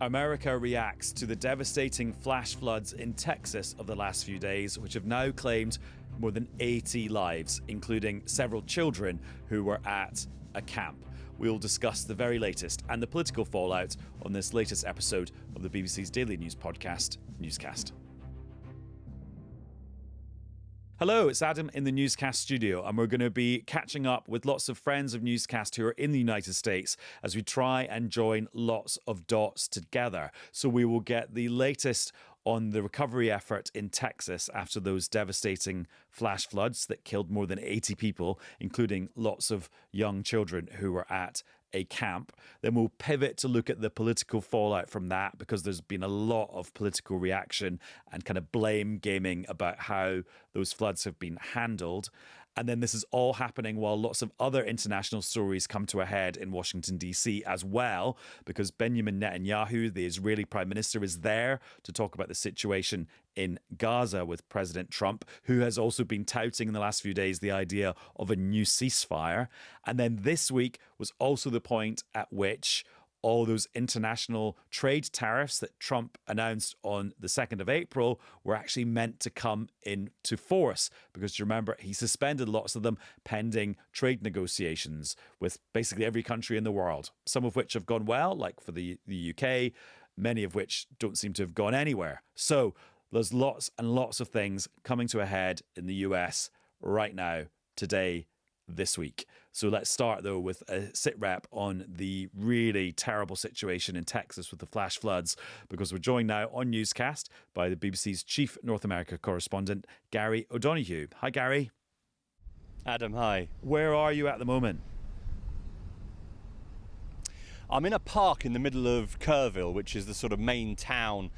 America reacts to the devastating flash floods in Texas of the last few days, which have now claimed more than 80 lives, including several children who were at a camp. We'll discuss the very latest and the political fallout on this latest episode of the BBC's daily news podcast, Newscast. Hello, it's Adam in the Newscast studio, and we're going to be catching up with lots of friends of Newscast who are in the United States as we try and join lots of dots together. So we will get the latest on the recovery effort in Texas after those devastating flash floods that killed more than 80 people, including lots of young children who were at a camp. Then we'll pivot to look at the political fallout from that, because there's been a lot of political reaction and kind of blame gaming about how those floods have been handled. And then this is all happening while lots of other international stories come to a head in Washington, D.C. as well, because Benjamin Netanyahu, the Israeli prime minister, is there to talk about the situation in Gaza with President Trump, who has also been touting in the last few days the idea of a new ceasefire. And then this week was also the point at which all those international trade tariffs that Trump announced on the 2nd of April were actually meant to come into force, because you remember he suspended lots of them pending trade negotiations with basically every country in the world, some of which have gone well, like for the UK, many of which don't seem to have gone anywhere. So there's lots and lots of things coming to a head in the US right now, today, this week. So let's start, though, with a sit-rep on the really terrible situation in Texas with the flash floods, because we're joined now on Newscast by the BBC's chief North America correspondent, Gary O'Donoghue. Hi, Gary. Adam, hi. Where are you at the moment? I'm in a park in the middle of Kerrville, which is the sort of main town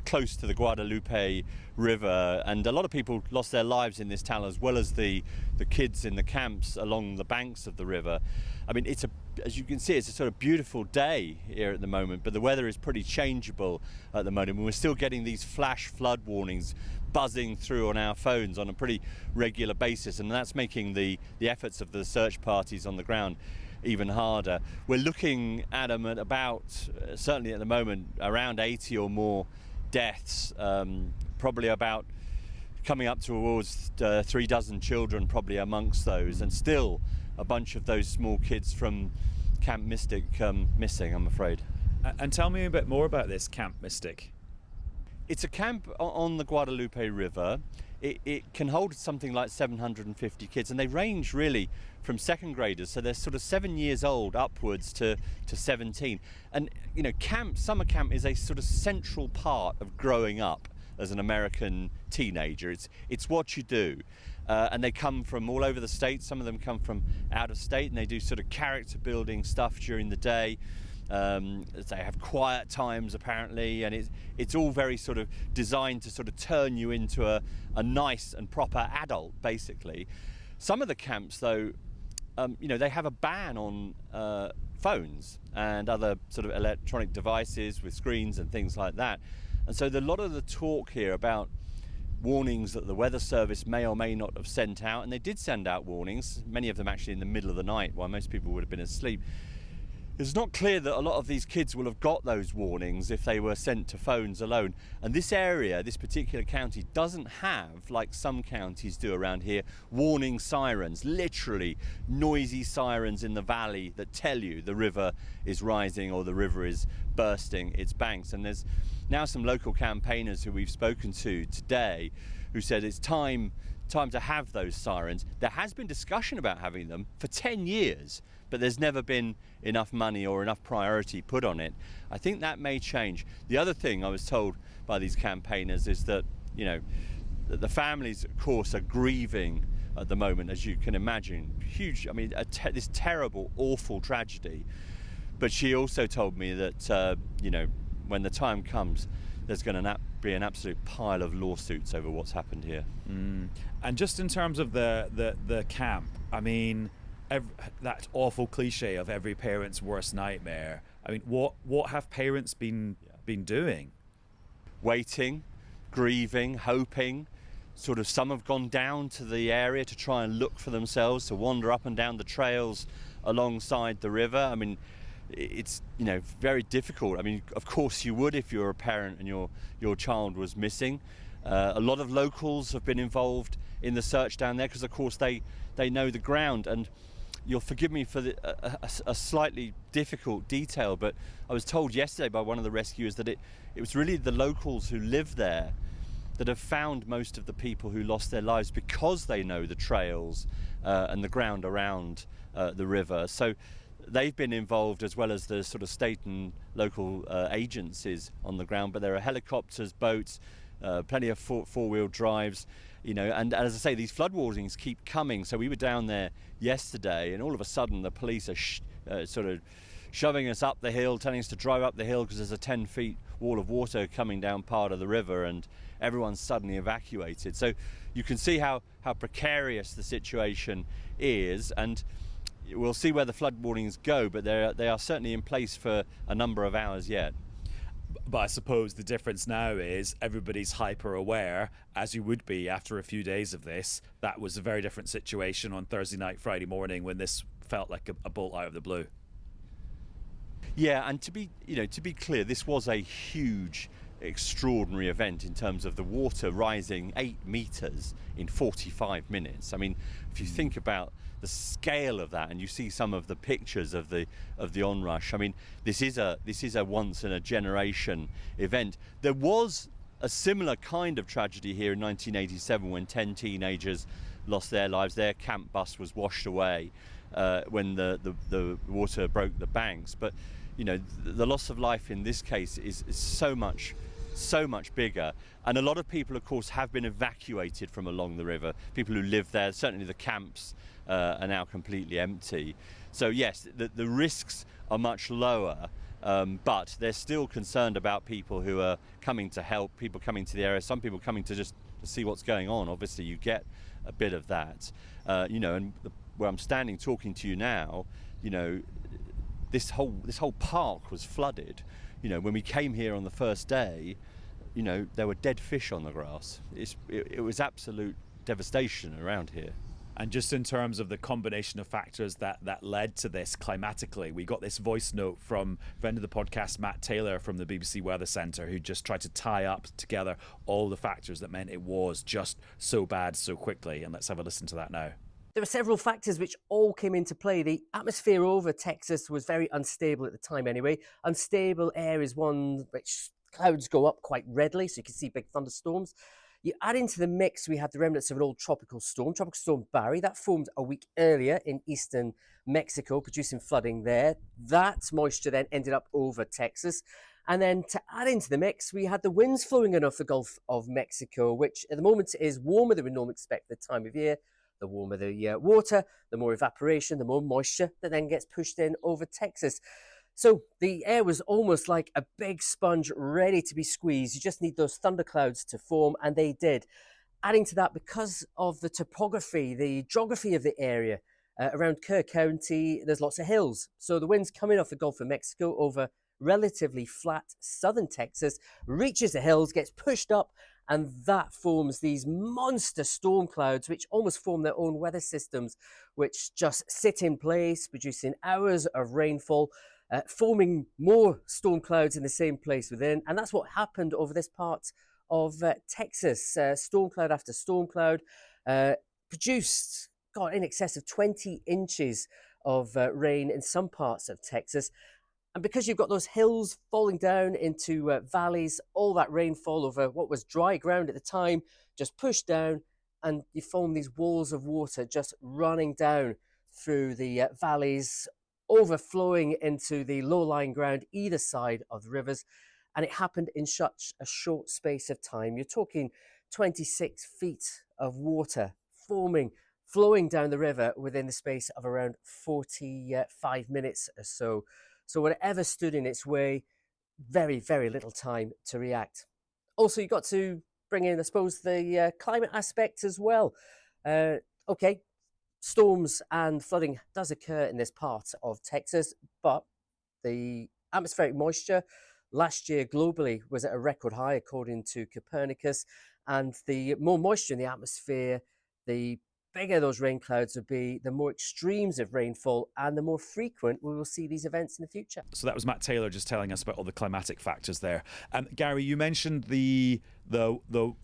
close to the Guadalupe River, and a lot of people lost their lives in this town, as well as the kids in the camps along the banks of the river. I mean, as you can see, it's a sort of beautiful day here at the moment, but the weather is pretty changeable at the moment. We're still getting these flash flood warnings buzzing through on our phones on a pretty regular basis, and that's making the efforts of the search parties on the ground even harder. We're looking, Adam, at about, certainly at the moment, around 80 or more deaths, probably about coming up towards 3 dozen children probably amongst those, and still a bunch of those small kids from Camp Mystic missing, I'm afraid. And tell me a bit more about this Camp Mystic. It's a camp on the Guadalupe River. It can hold something like 750 kids, and they range really from second graders, so they're sort of 7 years old upwards to 17. And you know, summer camp is a sort of central part of growing up as an American teenager. It's what you do, and they come from all over the state. Some of them come from out of state, and they do sort of character building stuff during the day. They have quiet times apparently, and it's all very sort of designed to sort of turn you into a nice and proper adult, basically. Some of the camps, though, they have a ban on phones and other sort of electronic devices with screens and things like that. And so a lot of the talk here about warnings that the Weather Service may or may not have sent out, and they did send out warnings, many of them actually in the middle of the night while most people would have been asleep. It's not clear that a lot of these kids will have got those warnings if they were sent to phones alone. And this area, this particular county, doesn't have, like some counties do around here, warning sirens, literally noisy sirens in the valley that tell you the river is rising or the river is bursting its banks. And there's now some local campaigners who we've spoken to today who said it's time to have those sirens. There has been discussion about having them for 10 years, but there's never been enough money or enough priority put on it. I think that may change. The other thing I was told by these campaigners is that, that the families, of course, are grieving at the moment, as you can imagine. Huge, this terrible, awful tragedy. But she also told me that, when the time comes, there's going to be an absolute pile of lawsuits over what's happened here. And just in terms of the camp, that awful cliche of every parent's worst nightmare. What have parents been doing? Waiting, grieving, hoping. Sort of some have gone down to the area to try and look for themselves, to wander up and down the trails alongside the river. it's very difficult. I mean, of course you would if you're a parent and your child was missing. A lot of locals have been involved in the search down there because, of course, they know the ground. And you'll forgive me for a slightly difficult detail, but I was told yesterday by one of the rescuers that it was really the locals who live there that have found most of the people who lost their lives because they know the trails and the ground around the river. So they've been involved, as well as the sort of state and local agencies on the ground. But there are helicopters, boats, plenty of four-wheel drives, and as I say, these flood warnings keep coming. So we were down there yesterday, and all of a sudden the police are sort of shoving us up the hill, telling us to drive up the hill because there's a 10-foot wall of water coming down part of the river, and everyone's suddenly evacuated. So you can see how precarious the situation is, and we'll see where the flood warnings go, but they are certainly in place for a number of hours yet. But I suppose the difference now is everybody's hyper aware, as you would be after a few days of this. That was a very different situation on Thursday night, Friday morning, when this felt like a bolt out of the blue. Yeah, and to be clear, this was a huge, extraordinary event in terms of the water rising 8 meters in 45 minutes. I mean, if you think about the scale of that, and you see some of the pictures of the onrush, I mean, this is a once in a generation event. There was a similar kind of tragedy here in 1987 when 10 teenagers lost their lives. Their camp bus was washed away when the water broke the banks. But the loss of life in this case is so much bigger, and a lot of people, of course, have been evacuated from along the river. People who live there, certainly the camps are now completely empty. So yes, the risks are much lower, but they're still concerned about people who are coming to help, people coming to the area, some people coming to just to see what's going on. Obviously you get a bit of that, and where I'm standing talking to you now, this whole park was flooded. When we came here on the first day, there were dead fish on the grass. It was absolute devastation around here. And just in terms of the combination of factors that led to this climatically, we got this voice note from friend of the podcast, Matt Taylor from the BBC Weather Centre, who just tried to tie up together all the factors that meant it was just so bad so quickly. And let's have a listen to that now. There were several factors which all came into play. The atmosphere over Texas was very unstable at the time anyway. Unstable air is one which clouds go up quite readily, so you can see big thunderstorms. You add into the mix, we had the remnants of an old Tropical Storm Barry, that formed a week earlier in eastern Mexico, producing flooding there. That moisture then ended up over Texas. And then to add into the mix, we had the winds flowing in off the Gulf of Mexico, which at the moment is warmer than we normally expect at the time of year. The warmer the water, the more evaporation, the more moisture that then gets pushed in over Texas. So the air was almost like a big sponge ready to be squeezed. You just need those thunderclouds to form, and they did. Adding to that, because of the topography, the geography of the area, around Kerr County, there's lots of hills. So the winds coming off the Gulf of Mexico over relatively flat southern Texas reaches the hills, gets pushed up, and that forms these monster storm clouds, which almost form their own weather systems, which just sit in place, producing hours of rainfall, forming more storm clouds in the same place within. And that's what happened over this part of Texas. Storm cloud after storm cloud produced, in excess of 20 inches of rain in some parts of Texas. And because you've got those hills falling down into valleys, all that rainfall over what was dry ground at the time just pushed down, and you form these walls of water just running down through the valleys, overflowing into the low-lying ground either side of the rivers. And it happened in such a short space of time. You're talking 26 feet of water flowing down the river within the space of around 45 minutes or so. So whatever stood in its way, very, very little time to react. Also, you've got to bring in, I suppose, the climate aspect as well. Okay, storms and flooding does occur in this part of Texas, but the atmospheric moisture last year globally was at a record high, according to Copernicus. And the more moisture in the atmosphere, the bigger those rain clouds will be, the more extremes of rainfall and the more frequent we will see these events in the future. So that was Matt Taylor just telling us about all the climatic factors there. Gary, you mentioned the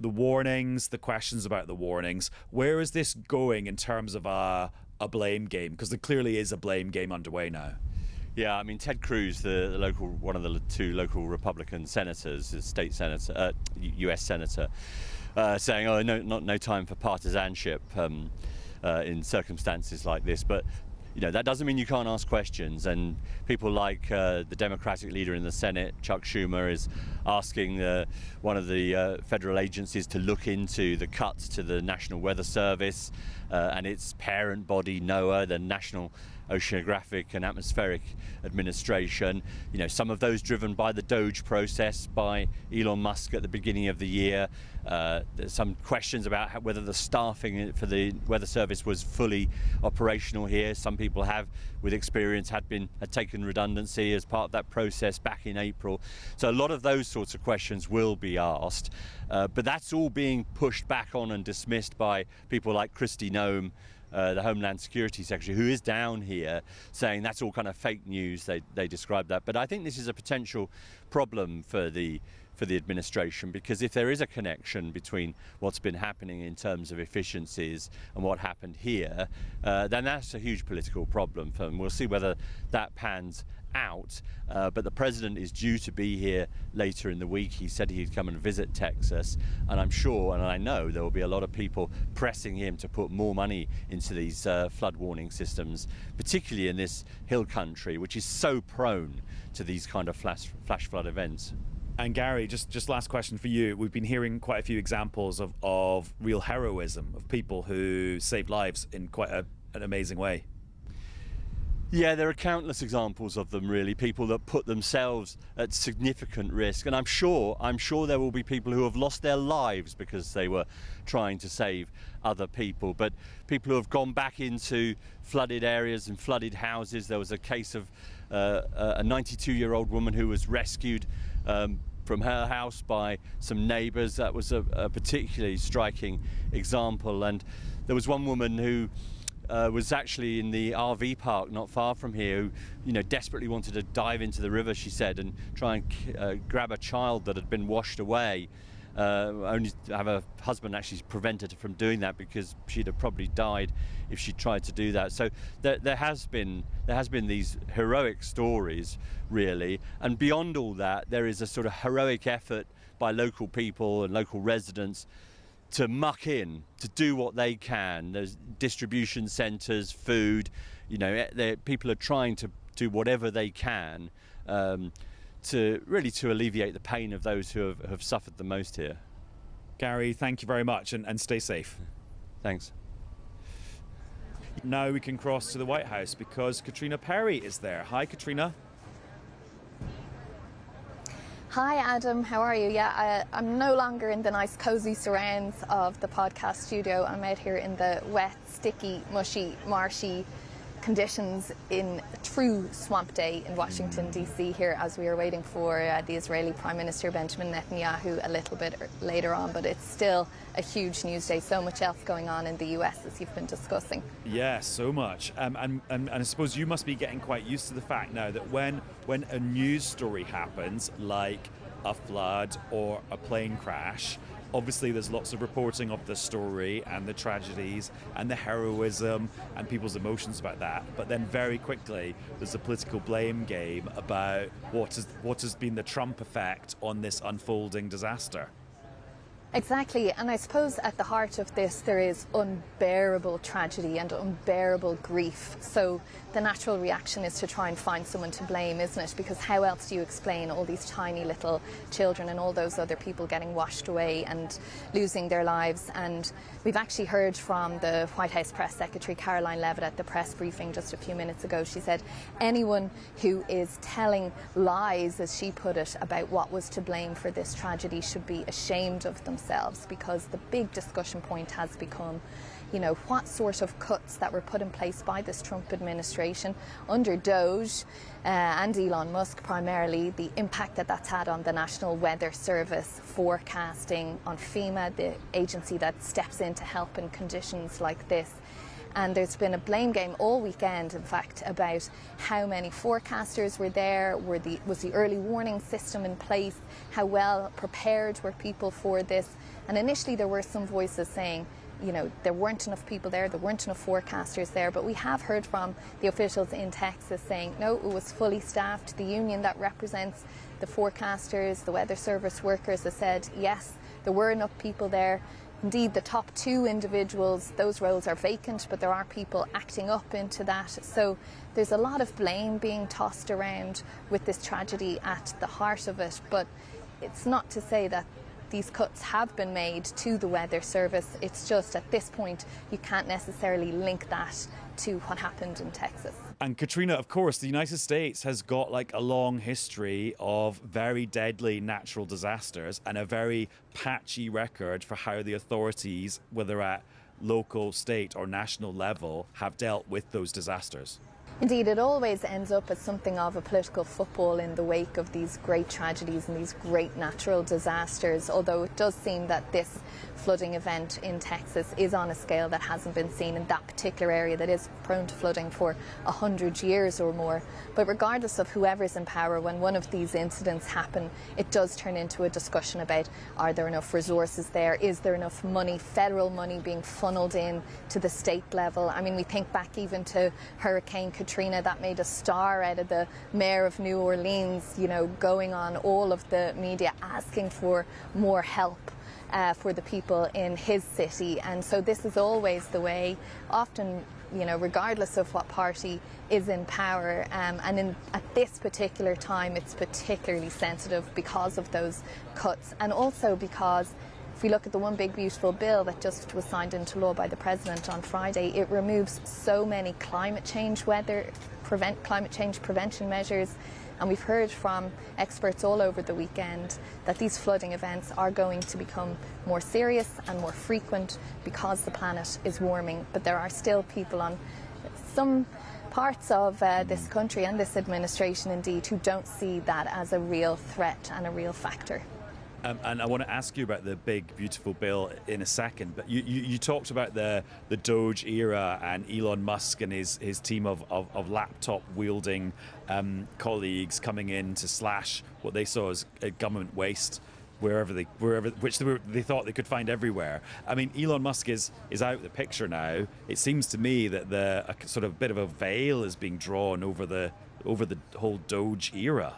warnings, the questions about the warnings. Where is this going in terms of a blame game? Because there clearly is a blame game underway now. Yeah, I mean, Ted Cruz, one of the two local Republican senators, the state senator, U.S. senator, saying, "Oh, no time for partisanship in circumstances like this." But that doesn't mean you can't ask questions. And people like the Democratic leader in the Senate, Chuck Schumer, is asking one of the federal agencies to look into the cuts to the National Weather Service and its parent body, NOAA, the National Oceanographic and Atmospheric Administration. Some of those driven by the DOGE process by Elon Musk at the beginning of the year. There's some questions about whether the staffing for the Weather Service was fully operational here. Some people with experience, had taken redundancy as part of that process back in April. So a lot of those sorts of questions will be asked. But that's all being pushed back on and dismissed by people like Kristi Noem, the Homeland Security Secretary, who is down here saying that's all kind of fake news. They describe that. But I think this is a potential problem for the administration, because if there is a connection between what's been happening in terms of efficiencies and what happened here, then that's a huge political problem for them. We'll see whether that pans out, but the president is due to be here later in the week. He said he'd come and visit Texas, and I'm sure and I know there will be a lot of people pressing him to put more money into these flood warning systems, particularly in this hill country, which is so prone to these kind of flash flood events. And Gary, just last question for you. We've been hearing quite a few examples of real heroism, of people who saved lives in quite an amazing way. Yeah, there are countless examples of them, really, people that put themselves at significant risk. And I'm sure there will be people who have lost their lives because they were trying to save other people. But people who have gone back into flooded areas and flooded houses. There was a case of a 92-year-old woman who was rescued from her house by some neighbours. That was a particularly striking example. And there was one woman who was actually in the RV park not far from here, who desperately wanted to dive into the river, she said, and try and grab a child that had been washed away. Only to have her husband actually prevented her from doing that, because she'd have probably died if she tried to do that. So there has been these heroic stories, really, and beyond all that, there is a sort of heroic effort by local people and local residents to muck in, to do what they can. There's distribution centres, food. People are trying to do whatever they can to alleviate the pain of those who have suffered the most here. Gary, thank you very much, and stay safe. Thanks. Now we can cross to the White House because Caitríona Perry is there. Hi, Caitríona. Hi Adam, how are you? Yeah, I'm no longer in the nice cozy surrounds of the podcast studio. I'm out here in the wet, sticky, mushy, marshy conditions in true swamp day in Washington DC here, as we are waiting for the Israeli Prime Minister Benjamin Netanyahu a little bit later on. But it's still a huge news day, so much else going on in the US, as you've been discussing. Yeah, so much. And I suppose you must be getting quite used to the fact now that when a news story happens, like a flood or a plane crash, obviously there's lots of reporting of the story and the tragedies and the heroism and people's emotions about that. But then very quickly there's a political blame game about what has been the Trump effect on this unfolding disaster. Exactly, and I suppose at the heart of this there is unbearable tragedy and unbearable grief. So the natural reaction is to try and find someone to blame, isn't it? Because how else do you explain all these tiny little children and all those other people getting washed away and losing their lives? And we've actually heard from the White House Press Secretary Caroline Leavitt at the press briefing just a few minutes ago. She said anyone who is telling lies, as she put it, about what was to blame for this tragedy should be ashamed of themselves, because the big discussion point has become, what sort of cuts that were put in place by this Trump administration under Doge and Elon Musk primarily, the impact that that's had on the National Weather Service forecasting, on FEMA, the agency that steps in to help in conditions like this. And there's been a blame game all weekend, in fact, about how many forecasters were there, was the early warning system in place, how well prepared were people for this. And initially there were some voices saying, there weren't enough people there weren't enough forecasters there, but we have heard from the officials in Texas saying, no, it was fully staffed. The union that represents the forecasters, the Weather Service workers, has said, yes, there were enough people there. Indeed, the top two individuals, those roles are vacant, but there are people acting up into that. So there's a lot of blame being tossed around with this tragedy at the heart of it. But it's not to say that these cuts have been made to the Weather Service. It's just at this point, you can't necessarily link that to what happened in Texas. And Caitríona, of course, the United States has got like a long history of very deadly natural disasters and a very patchy record for how the authorities, whether at local, state or national level, have dealt with those disasters. Indeed, it always ends up as something of a political football in the wake of these great tragedies and these great natural disasters, although it does seem that this flooding event in Texas is on a scale that hasn't been seen in that particular area that is prone to flooding for 100 years or more. But regardless of whoever's in power, when one of these incidents happen, it does turn into a discussion about, are there enough resources there? Is there enough money, federal money, being funneled in to the state level? I mean, we think back even to Hurricane Caitríona, that made a star out of the mayor of New Orleans, going on all of the media asking for more help for the people in his city. And so this is always the way, often, regardless of what party is in power. At this particular time, it's particularly sensitive because of those cuts, and also because if we look at the One Big Beautiful Bill that just was signed into law by the President on Friday, it removes so many climate change prevention measures. And we've heard from experts all over the weekend that these flooding events are going to become more serious and more frequent because the planet is warming. But there are still people on some parts of this country and this administration, indeed, who don't see that as a real threat and a real factor. And I want to ask you about the Big Beautiful Bill in a second, but you talked about the Doge era and Elon Musk and his team of laptop-wielding colleagues coming in to slash what they saw as government waste which they thought they could find everywhere. I mean, Elon Musk is out of the picture now. It seems to me that a sort of bit of a veil is being drawn over the whole Doge era.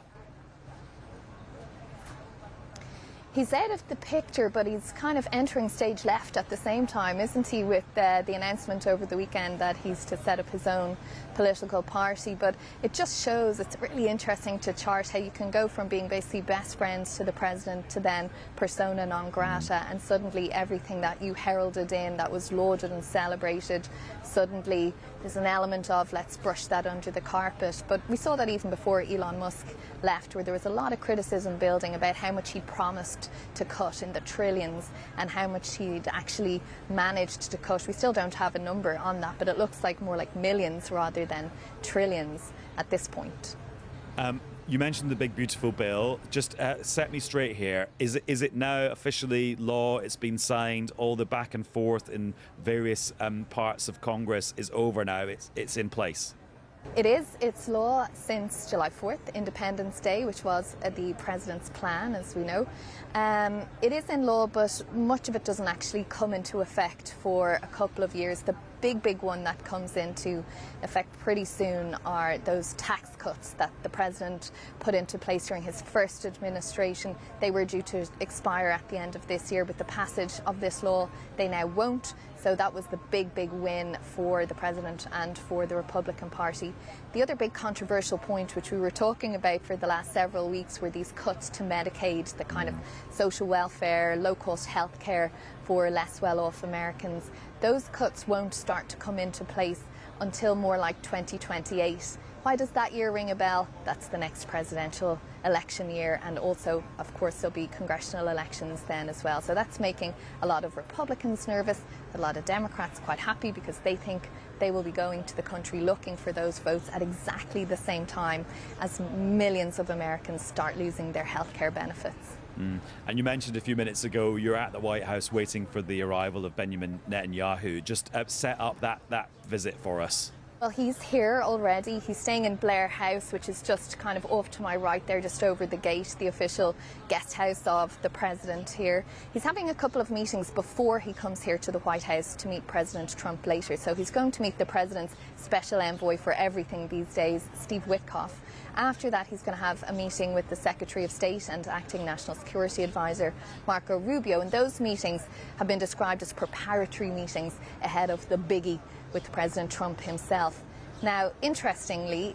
He's out of the picture, but he's kind of entering stage left at the same time, isn't he, with the announcement over the weekend that he's to set up his own political party. But it just shows, it's really interesting to chart how you can go from being basically best friends to the president to then persona non grata, and suddenly everything that you heralded in, that was lauded and celebrated, suddenly there's an element of let's brush that under the carpet. But we saw that even before Elon Musk left, where there was a lot of criticism building about how much he promised to cut in the trillions and how much he'd actually managed to cut. We still don't have a number on that, but it looks like more like millions rather than trillions at this point. You mentioned the Big Beautiful Bill. Just set me straight here. Is it now officially law? It's been signed. All the back and forth in various parts of Congress is over now. It's in place. It is. It's law since July 4th, Independence Day, which was the president's plan, as we know. It is in law, but much of it doesn't actually come into effect for a couple of years. The big one that comes into effect pretty soon are those tax cuts that the president put into place during his first administration. They were due to expire at the end of this year. With the passage of this law, they now won't. So that was the big win for the president and for the Republican Party. The other big controversial point, which we were talking about for the last several weeks, were these cuts to Medicaid, the kind of social welfare, low-cost health care for less well-off Americans. Those cuts won't start to come into place until more like 2028. Why does that year ring a bell? That's the next presidential election year, and also, of course, there'll be congressional elections then as well. So that's making a lot of Republicans nervous, a lot of Democrats quite happy because they think they will be going to the country looking for those votes at exactly the same time as millions of Americans start losing their healthcare benefits. And you mentioned a few minutes ago you're at the White House waiting for the arrival of Benjamin Netanyahu. Just set up that visit for us. Well, he's here already. He's staying in Blair House, which is just kind of off to my right there, just over the gate, the official guest house of the president here. He's having a couple of meetings before he comes here to the White House to meet President Trump later. So he's going to meet the president's special envoy for everything these days, Steve Witkoff. After that, he's going to have a meeting with the Secretary of State and Acting National Security Advisor, Marco Rubio. And those meetings have been described as preparatory meetings ahead of the biggie with President Trump himself. Now, interestingly,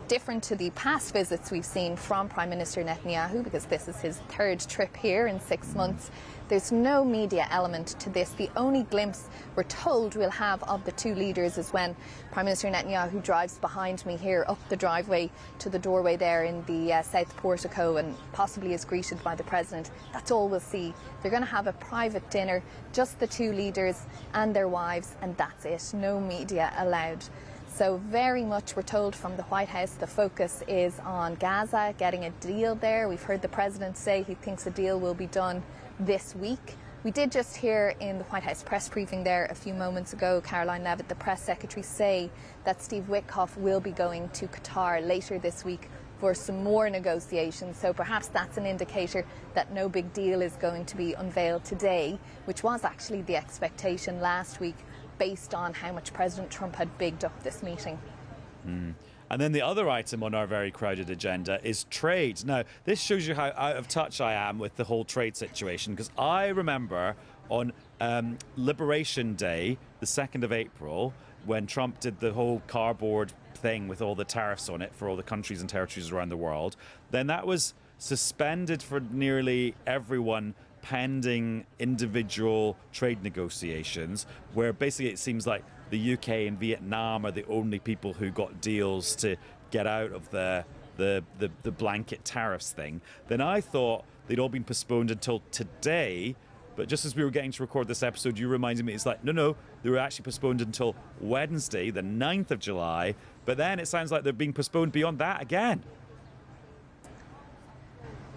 different to the past visits we've seen from Prime Minister Netanyahu, because this is his third trip here in 6 months, there's no media element to this. The only glimpse we're told we'll have of the two leaders is when Prime Minister Netanyahu drives behind me here up the driveway to the doorway there in the South Portico and possibly is greeted by the President. That's all we'll see. They're going to have a private dinner, just the two leaders and their wives, and that's it. No media allowed. So very much, we're told from the White House, the focus is on Gaza, getting a deal there. We've heard the President say he thinks a deal will be done this week. We did just hear in the White House press briefing there a few moments ago, Caroline Levitt, the press secretary, say that Steve Witkoff will be going to Qatar later this week for some more negotiations. So perhaps that's an indicator that no big deal is going to be unveiled today, which was actually the expectation last week based on how much President Trump had bigged up this meeting. And then the other item on our very crowded agenda is trade. Now, this shows you how out of touch I am with the whole trade situation, because I remember on Liberation Day, the 2nd of April, when Trump did the whole cardboard thing with all the tariffs on it for all the countries and territories around the world, then that was suspended for nearly everyone pending individual trade negotiations, where basically it seems like the UK and Vietnam are the only people who got deals to get out of the blanket tariffs thing. Then I thought they'd all been postponed until today, but just as we were getting to record this episode, you reminded me it's like, no, they were actually postponed until Wednesday, the 9th of July, but then it sounds like they're being postponed beyond that again.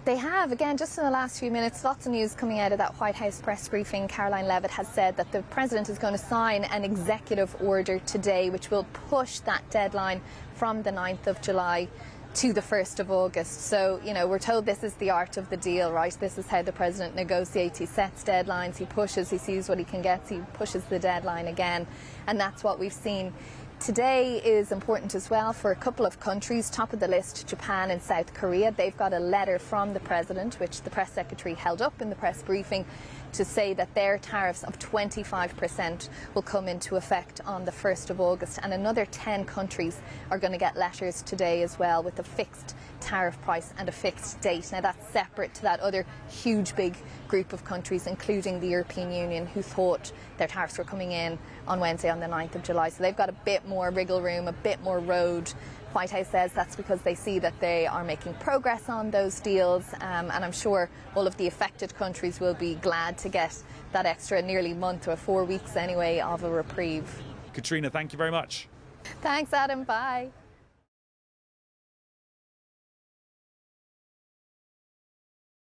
They have, again, just in the last few minutes, lots of news coming out of that White House press briefing. Caroline Levitt has said that the president is going to sign an executive order today, which will push that deadline from the 9th of July to the 1st of August. So, you know, we're told this is the art of the deal, right? This is how the president negotiates. He sets deadlines, he pushes, he sees what he can get, he pushes the deadline again. And that's what we've seen. Today is important as well for a couple of countries. Top of the list, Japan and South Korea. They've got a letter from the president, which the press secretary held up in the press briefing, to say that their tariffs of 25% will come into effect on the 1st of August. And another 10 countries are going to get letters today as well, with a fixed tariff price and a fixed date. Now, that's separate to that other huge big group of countries, including the European Union, who thought their tariffs were coming in on Wednesday on the 9th of July. So they've got a bit more wriggle room, a bit more road. White House says that's because they see that they are making progress on those deals, and I'm sure all of the affected countries will be glad to get that extra nearly month, or 4 weeks anyway, of a reprieve. Caitríona, thank you very much. Thanks, Adam. Bye.